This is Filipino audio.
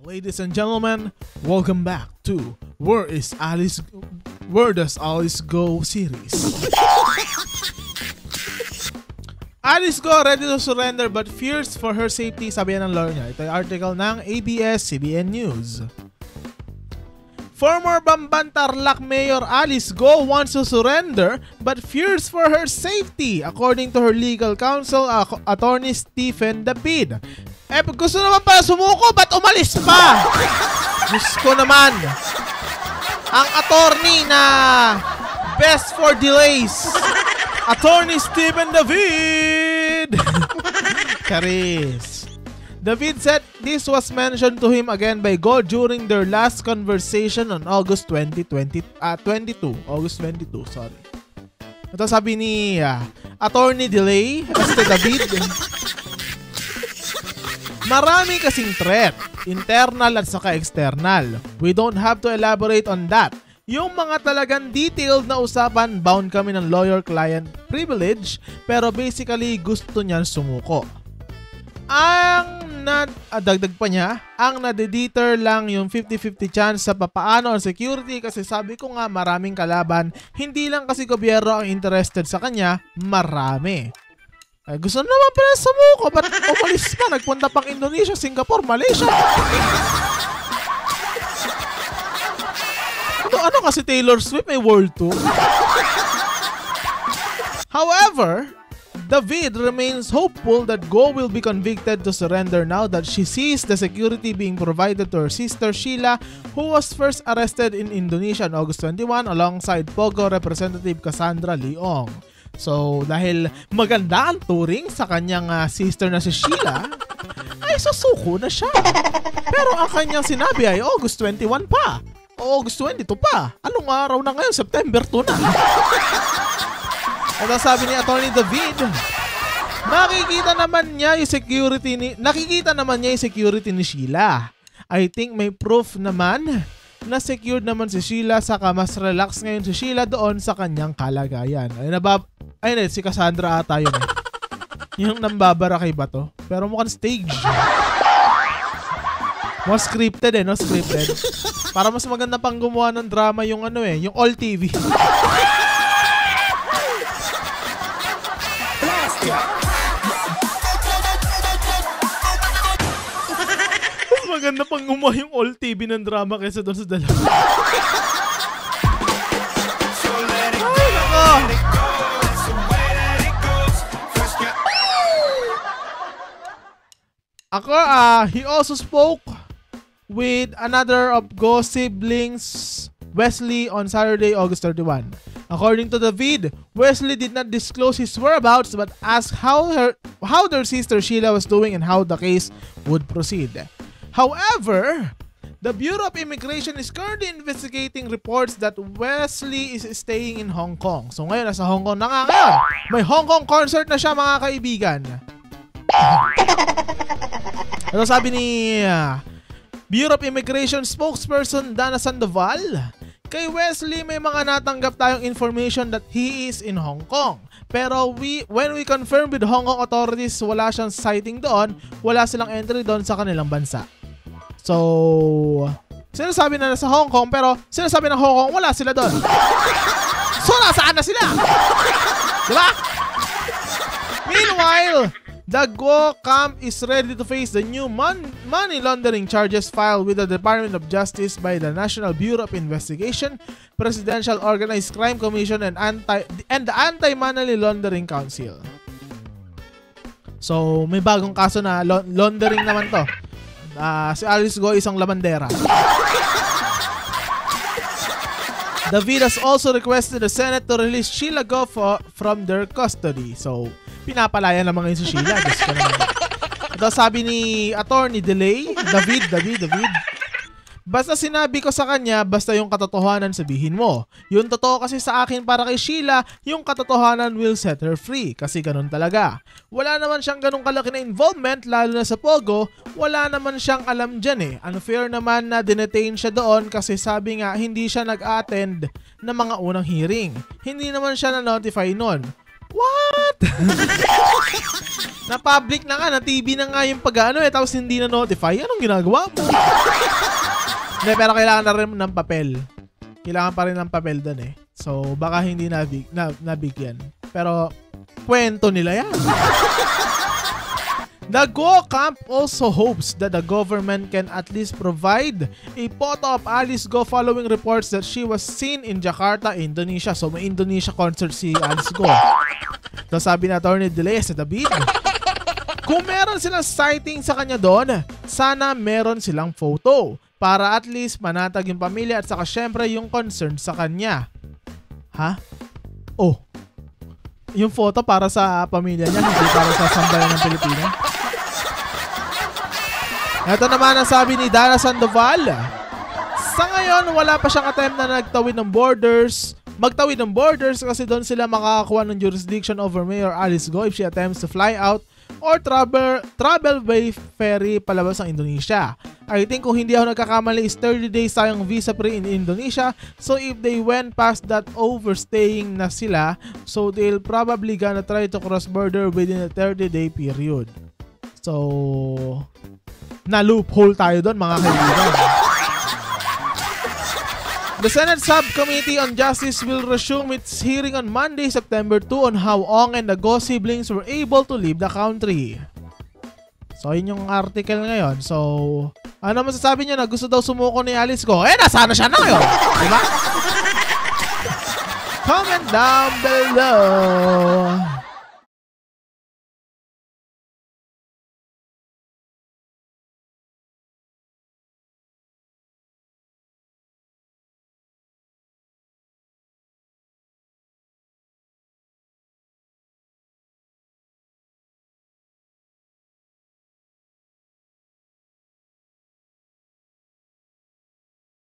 Ladies and gentlemen, welcome back to Where Does Alice Go series. Alice Go ready to surrender but fears for her safety, sabi ng lawyer niya. Ito ay article ng ABS-CBN News. Former Bamban Tarlac Mayor Alice Go wants to surrender but fears for her safety, according to her legal counsel, attorney Stephen David. Gusto naman pala sumuko, ba't umalis pa? Diyos ko naman. Ang attorney na best for delays, attorney Stephen David. Charis. David said this was mentioned to him again by Go during their last conversation on August 22. Ito sabi ni attorney Delay, Mr. David. Marami kasing threat, internal at saka external. We don't have to elaborate on that. Yung mga talagang detailed na usapan, bound kami ng lawyer-client privilege, pero basically gusto niyan sumuko. Dagdag pa niya, ang nade-deter lang yung 50-50 chance sa papaano ang security kasi sabi ko nga maraming kalaban, hindi lang kasi gobyerno ang interested sa kanya, marami. Ay, gusto naman pala sumuko, ba't umalis pa? Nagpunta pang Indonesia, Singapore, Malaysia. Ano kasi Taylor Swift may world tour? However, David remains hopeful that Go will be convicted to surrender now that she sees the security being provided to her sister Sheila, who was first arrested in Indonesia on August 21 alongside Pogo Representative Cassandra Leong. So, dahil maganda ang turing sa kanyang sister na si Sheila, ay susuko na siya. Pero ang kanyang sinabi ay August 21 pa. O August 22 pa. Anong araw na ngayon? September 2 na. At sabi ni Attorney David, nakikita naman niya yung security ni Sheila. I think may proof naman na secured naman si Sheila, saka mas relax ngayon si Sheila doon sa kanyang kalagayan. Ayun, si Cassandra ata yun. Yung nambabara kay Bato. Pero mukhang stage. More scripted no? Scripted. Para mas maganda pang gumawa ng drama yung yung All TV. Mas maganda pang gumawa yung All TV ng drama kaysa doon sa dalawa. He also spoke with another of Go's siblings, Wesley, on Saturday, August 31. According to David, Wesley did not disclose his whereabouts but asked how their sister Sheila was doing and how the case would proceed. However, the Bureau of Immigration is currently investigating reports that Wesley is staying in Hong Kong. So ngayon, nasa Hong Kong na nga ngayon. May Hong Kong concert na siya, mga kaibigan. Ano sabi ni Bureau of Immigration spokesperson Dana Sandoval? Kay Wesley, may mga natanggap tayong information that he is in Hong Kong. Pero when we confirm with Hong Kong authorities, wala siyang sighting doon, wala silang entry doon sa kanilang bansa. So, sinasabi na nasa Hong Kong, pero sinasabi ng Hong Kong, wala sila doon. So, nasaan na sila? Diba? Meanwhile, the Go camp is ready to face the new money laundering charges filed with the Department of Justice by the National Bureau of Investigation, Presidential Organized Crime Commission, and the Anti-Money Laundering Council. So, may bagong kaso na laundering naman to. Si Alice Go isang lamandera. David has also requested the Senate to release Sheila Go from their custody. So, pinapalaya naman ngayon si Sheila. Diyos ko naman. Ito sabi ni Attorney Delay, David. Basta sinabi ko sa kanya, basta yung katotohanan sabihin mo. Yung totoo kasi sa akin para kay Sheila, yung katotohanan will set her free. Kasi ganun talaga. Wala naman siyang ganun kalaki na involvement, lalo na sa Pogo. Wala naman siyang alam dyan Unfair naman na dinetain siya doon kasi sabi nga hindi siya nag-attend ng mga unang hearing. Hindi naman siya na-notify nun. What? Na-public na nga, na-TV na nga yung pag-ano tapos hindi na-notify. Anong ginagawa mo? Hindi, pero kailangan na rin ng papel. Kailangan pa rin ng papel doon eh. So, baka hindi nabigyan. Pero, kwento nila yan. The Go camp also hopes that the government can at least provide a photo of Alice Go following reports that she was seen in Jakarta, Indonesia. So, may Indonesia concert si Alice Go. So, sabi na Attorney De Lea sa David, kung meron silang sighting sa kanya doon, sana meron silang photo para at least manatag yung pamilya at saka syempre yung concern sa kanya. Ha? Oh. Yung photo para sa pamilya niya, hindi para sa sambayan ng Pilipinas. Ito naman ang sabi ni Dara Sandoval. Sa ngayon, wala pa siyang attempt na magtawid ng borders kasi doon sila makakakuha ng jurisdiction over Mayor Alice Go if she attempts to fly out or travel by ferry palabas ng Indonesia. I think kung hindi ako nagkakamali is 30 days tayong visa free in Indonesia. So if they went past that overstaying na sila, so they'll probably gonna try to cross border within a 30-day period. So, na-loophole tayo doon mga kaibigan. The Senate Subcommittee on Justice will resume its hearing on Monday, September 2 on how Ong and the Go siblings were able to leave the country. So, yun yung article ngayon. So, ano masasabi niyo na gusto daw sumuko ni Alice Go? Nasana siya na yun. Diba? Comment down below.